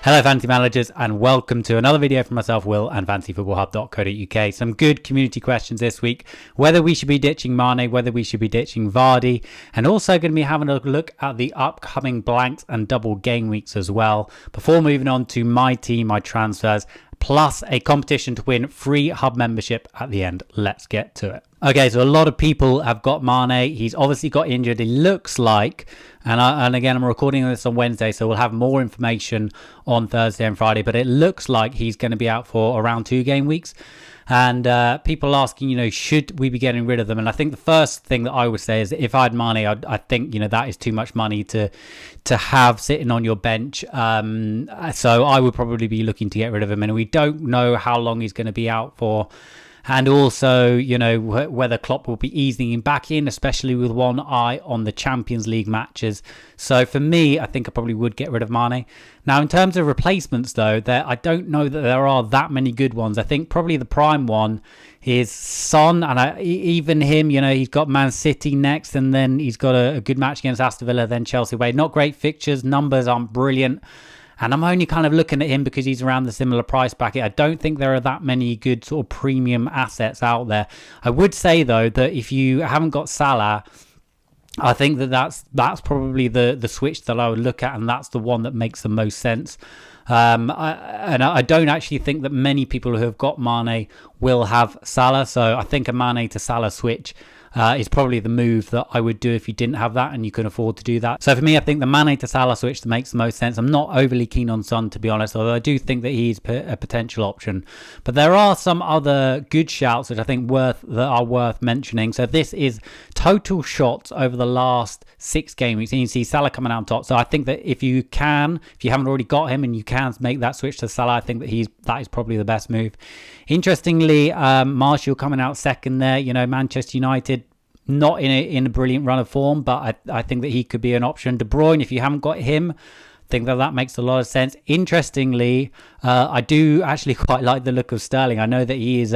Hello fantasy managers, and welcome to another video from myself, Will, and fantasyfootballhub.co.uk. Some good community questions this week: whether we should be ditching Mane, whether we should be ditching Vardy, and also going to be having a look at the upcoming blanks and double game weeks as well, before moving on to my team, my transfers, plus a competition to win free hub membership at the end. Let's get to it. Okay, so a lot of people have got Mane. He's obviously got injured. It looks like, and again, I'm recording this on Wednesday, so we'll have more information on Thursday and Friday, but it looks like he's going to be out for around 2 game weeks. And people asking, should we be getting rid of them? And I think the first thing that I would say is, if I had Mane, I think, that is too much money to have sitting on your bench. So I would probably be looking to get rid of him. And we don't know how long he's going to be out for. And also, whether Klopp will be easing him back in, especially with one eye on the Champions League matches. So for me, I think I probably would get rid of Mane. Now, in terms of replacements, though, I don't know that there are that many good ones. I think probably the prime one is Son. And even him, he's got Man City next, and then he's got a good match against Aston Villa, then Chelsea away. Not great fixtures. Numbers aren't brilliant. And I'm only kind of looking at him because he's around the similar price bracket. I don't think there are that many good sort of premium assets out there. I would say, though, that if you haven't got Salah, I think that's probably the switch that I would look at, and that's the one that makes the most sense. I don't actually think that many people who have got Mane will have Salah. So I think a Mane to Salah switch is probably the move that I would do if you didn't have that and you can afford to do that. So for me, I think the Mane to Salah switch that makes the most sense. I'm not overly keen on Son, to be honest, although I do think that he's a potential option. But there are some other good shouts which I think are worth mentioning. So this is total shots over the last 6 game weeks, and you can see Salah coming out on top. So I think that if you haven't already got him and you can make that switch to Salah, I think that that is probably the best move. Interestingly, Martial coming out second there. Manchester United not in a brilliant run of form, but I think that he could be an option. De Bruyne, if you haven't got him, I think that makes a lot of sense. Interestingly, I do actually quite like the look of Sterling. I know that he's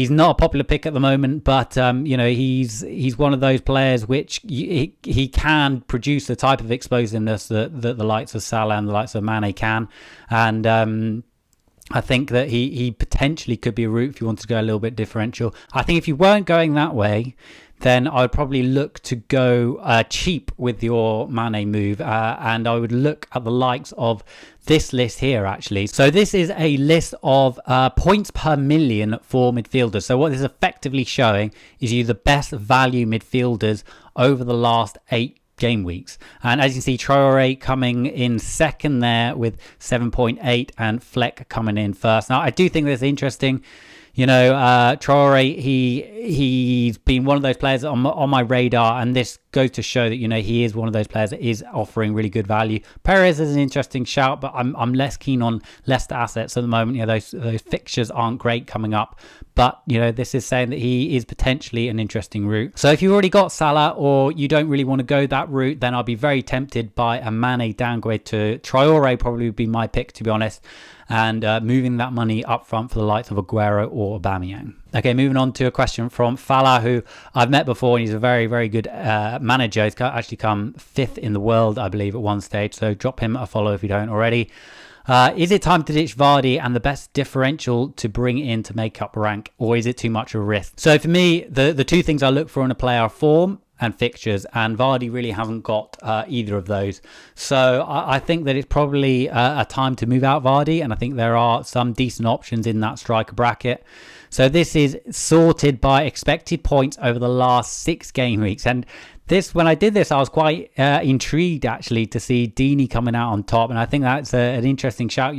not a popular pick at the moment, but he's one of those players which he can produce the type of explosiveness that the likes of Salah and the likes of Mane can. And I think that he potentially could be a route if you want to go a little bit differential. I think if you weren't going that way, then I would probably look to go cheap with your Mane move. And I would look at the likes of this list here, actually. So this is a list of points per million for midfielders. So what this is effectively showing is the best value midfielders over the last 8 game weeks. And as you can see, Traore coming in second there with 7.8 and Fleck coming in first. Now, I do think that's interesting. Traore, he's been one of those players on my radar, and this goes to show that, he is one of those players that is offering really good value. Perez is an interesting shout, but I'm less keen on Leicester assets at the moment. Those fixtures aren't great coming up, but, this is saying that he is potentially an interesting route. So if you've already got Salah or you don't really want to go that route, then I'll be very tempted by a Mane downgrade to Traore. Probably would be my pick, to be honest. And moving that money up front for the likes of Aguero or Aubameyang. Okay, moving on to a question from Fala, who I've met before, and he's a very, very good manager. He's actually come 5th in the world, I believe, at one stage. So drop him a follow if you don't already. Is it time to ditch Vardy and the best differential to bring in to make up rank, or is it too much of a risk? So for me, the 2 things I look for in a player are form and fixtures, and Vardy really hasn't got either of those. So I think that it's probably a time to move out Vardy, and I think there are some decent options in that striker bracket. So this is sorted by expected points over the last 6 game weeks, and when I did this, I was quite intrigued actually to see Deeney coming out on top, and I think that's an interesting shout.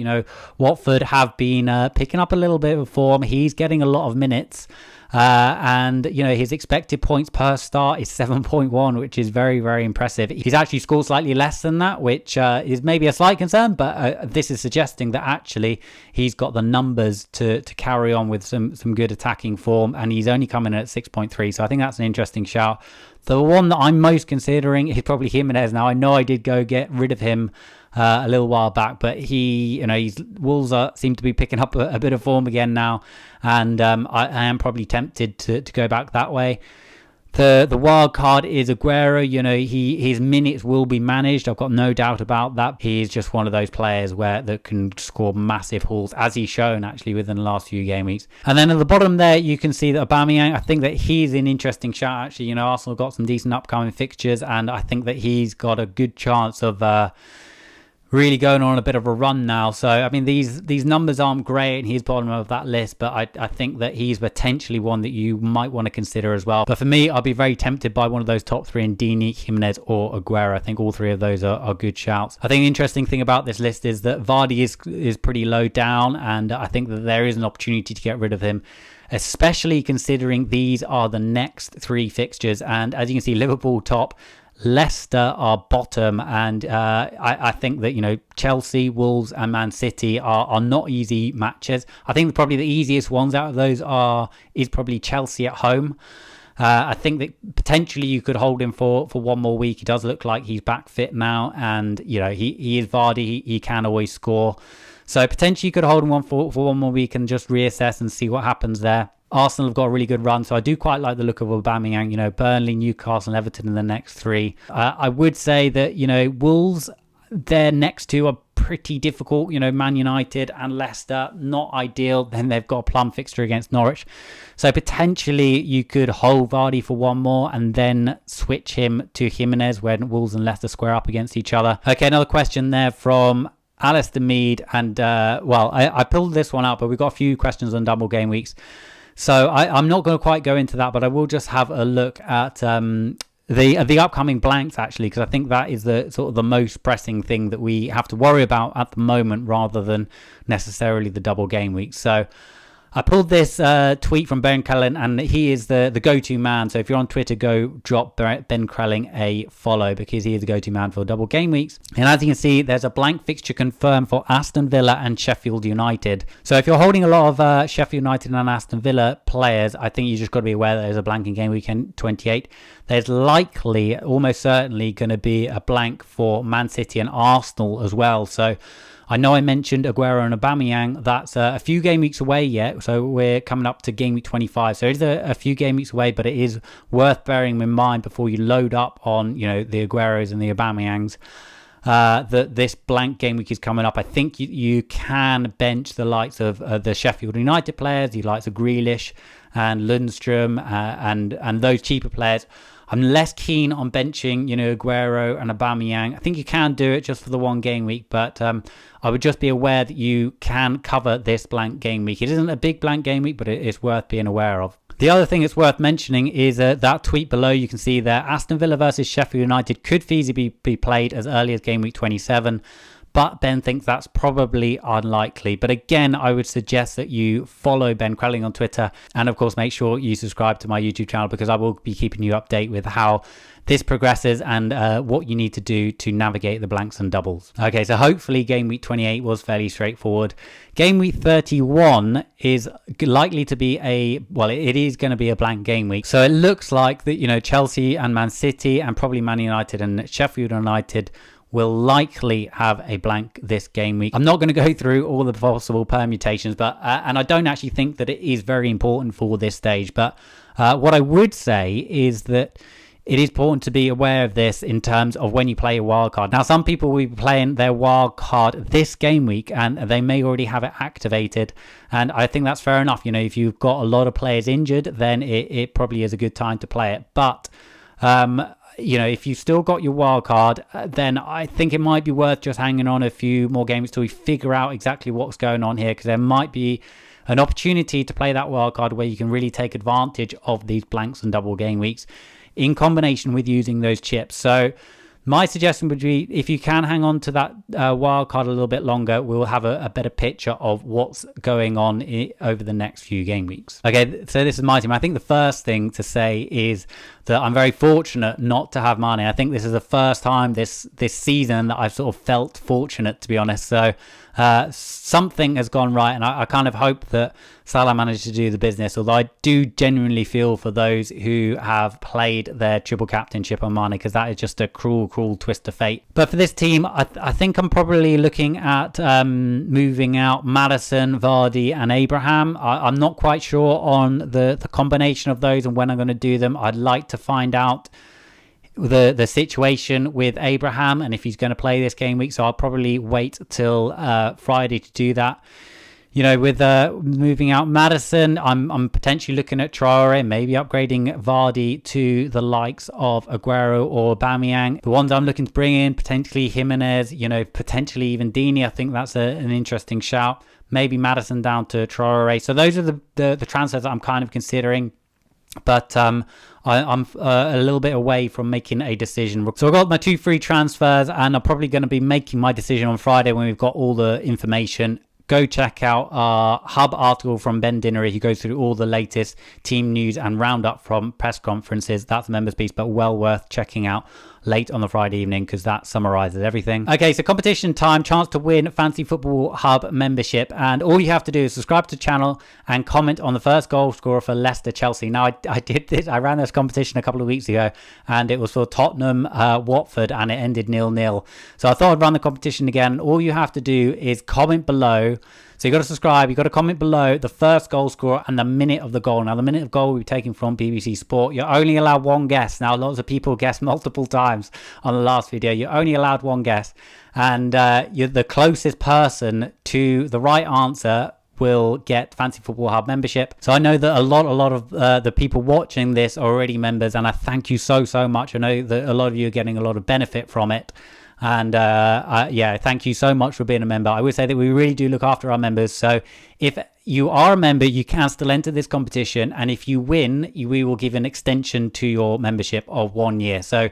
Watford have been picking up a little bit of form. He's getting a lot of minutes. And his expected points per start is 7.1, which is very, very impressive. He's actually scored slightly less than that, which is maybe a slight concern, but this is suggesting that actually he's got the numbers to carry on with some good attacking form, and he's only coming in at 6.3, so I think that's an interesting shout. The one that I'm most considering is probably Jimenez. Now, I know I did go get rid of him a little while back, but Wolves seem to be picking up a bit of form again now, and I am probably tempted to go back that way. The wild card is Aguero. His minutes will be managed. I've got no doubt about that. He is just one of those players that can score massive hauls, as he's shown actually within the last few game weeks. And then at the bottom there, you can see that Aubameyang, I think that he's an interesting shout actually. Arsenal got some decent upcoming fixtures, and I think that he's got a good chance of really going on a bit of a run now. So, I mean, these numbers aren't great, and he's bottom of that list, but I think that he's potentially one that you might want to consider as well. But for me, I'll be very tempted by one of those top three in Dini, Jimenez, or Aguero. I think all three of those are good shouts. I think the interesting thing about this list is that Vardy is pretty low down, and I think that there is an opportunity to get rid of him, especially considering these are the next three fixtures. And as you can see, Liverpool top, Leicester are bottom, and I think that Chelsea, Wolves and Man City are not easy matches. I think probably the easiest ones out of those is probably Chelsea at home. I think that potentially you could hold him for one more week. He does look like he's back fit now, and he is Vardy. He can always score, so potentially you could hold him for one more week and just reassess and see what happens there. Arsenal have got a really good run, so I do quite like the look of Aubameyang. Burnley, Newcastle and Everton in the next three. I would say that, Wolves, their next two are pretty difficult. Man United and Leicester, not ideal. Then they've got a plum fixture against Norwich. So potentially you could hold Vardy for one more and then switch him to Jimenez when Wolves and Leicester square up against each other. Okay, another question there from Alistair Mead. And, I pulled this one out, but we've got a few questions on double game weeks. So I'm not going to quite go into that, but I will just have a look at the upcoming blanks, actually, because I think that is the sort of the most pressing thing that we have to worry about at the moment, rather than necessarily the double game week. So I pulled this tweet from Ben Crelling, and he is the go-to man. So if you're on Twitter, go drop Ben Crelling a follow, because he is the go-to man for double game weeks. And as you can see, there's a blank fixture confirmed for Aston Villa and Sheffield United. So if you're holding a lot of Sheffield United and Aston Villa players, I think you just got to be aware that there's a blank in game weekend 28. There's likely, almost certainly, going to be a blank for Man City and Arsenal as well. So I know I mentioned Aguero and Aubameyang. That's a few game weeks away yet. So we're coming up to game week 25. So it is a few game weeks away, but it is worth bearing in mind before you load up on, the Agueros and the Aubameyangs. That this blank game week is coming up. I think you can bench the likes of the Sheffield United players, the likes of Grealish and Lundstrom and those cheaper players. I'm less keen on benching, Aguero and Aubameyang. I think you can do it just for the one game week, but I would just be aware that you can cover this blank game week. It isn't a big blank game week, but it is worth being aware of. The other thing that's worth mentioning is that tweet below. You can see there, Aston Villa versus Sheffield United could feasibly be played as early as game week 27. But Ben thinks that's probably unlikely. But again, I would suggest that you follow Ben Crelling on Twitter. And of course, make sure you subscribe to my YouTube channel, because I will be keeping you updated with how this progresses and what you need to do to navigate the blanks and doubles. Okay, so hopefully game week 28 was fairly straightforward. Game week 31 is likely to be it is going to be a blank game week. So it looks like that, Chelsea and Man City and probably Man United and Sheffield United will likely have a blank this game week. I'm not going to go through all the possible permutations, but and I don't actually think that it is very important for this stage. But what I would say is that it is important to be aware of this in terms of when you play a wild card. Now, some people will be playing their wild card this game week, and they may already have it activated. And I think that's fair enough. If you've got a lot of players injured, then it probably is a good time to play it. But if you've still got your wild card, then I think it might be worth just hanging on a few more games till we figure out exactly what's going on here, because there might be an opportunity to play that wild card where you can really take advantage of these blanks and double game weeks in combination with using those chips. So my suggestion would be, if you can hang on to that wild card a little bit longer, we'll have a better picture of what's going on over the next few game weeks. Okay, so this is my team. I think the first thing to say is that I'm very fortunate not to have Mane. I think this is the first time this season that I've sort of felt fortunate, to be honest. So something has gone right, and I kind of hope that Salah managed to do the business, although I do genuinely feel for those who have played their triple captainship on Mane, because that is just a cruel twist of fate. But for this team, I think I'm probably looking at moving out Maddison, Vardy and Abraham. I'm not quite sure on the combination of those and when I'm going to do them. I'd like to find out the situation with Abraham and if he's going to play this game week, so I'll probably wait till Friday to do that. You know, with moving out Maddison, I'm potentially looking at Traore, maybe upgrading Vardy to the likes of Aguero or Aubameyang. The ones I'm looking to bring in, potentially Jimenez, you know, potentially even Dini. I think that's an interesting shout. Maybe Maddison down to Traore. So those are the transfers that I'm kind of considering. But I'm a little bit away from making a decision. So I've got my 2 free transfers, and I'm probably going to be making my decision on Friday when we've got all the information. Go check out our Hub article from Ben Dinnery. He goes through all the latest team news and roundup from press conferences. That's a members piece, but well worth checking out late on the Friday evening because that summarizes everything. Okay, so competition time, chance to win Fantasy Football Hub membership, and all you have to do is subscribe to the channel and comment on the first goal scorer for Leicester Chelsea. Now I did this, I ran this competition a couple of weeks ago, and it was for Tottenham Watford, and it ended 0-0. So I thought I'd run the competition again. All you have to do is comment below. So you got to subscribe, you got to comment below the first goal scorer and the minute of the goal. Now the minute of goal we're taking from BBC Sport. You're only allowed one guess. Now lots of people guessed multiple times on the last video. You're only allowed one guess, and you're the closest person to the right answer will get Fantasy Football Hub membership. So I know that a lot of the people watching this are already members, and I thank you so much. I know that a lot of you are getting a lot of benefit from it. And yeah, thank you so much for being a member. I would say that we really do look after our members. So if you are a member, you can still enter this competition. And if you win, we will give an extension to your membership of 1 year. So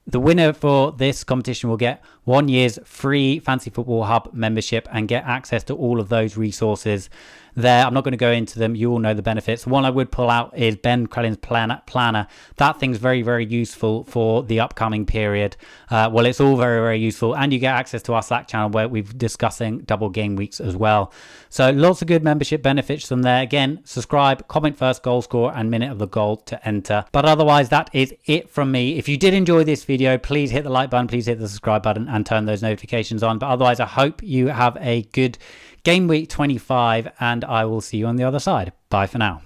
the winner for this competition will get 1 year's free Fantasy Football Hub membership and get access to all of those resources there. I'm not going to go into them. You all know the benefits. The one I would pull out is Ben Crellin's planner. That thing's very useful for the upcoming period. Well, it's all very useful, and you get access to our Slack channel where we're discussing double game weeks as well. So lots of good membership benefits from there. Again, subscribe, comment first goal score and minute of the goal to enter. But otherwise, that is it from me. If you did enjoy this video, please hit the like button, please hit the subscribe button and turn those notifications on. But otherwise, I hope you have a good Game Week 25, and I will see you on the other side. Bye for now.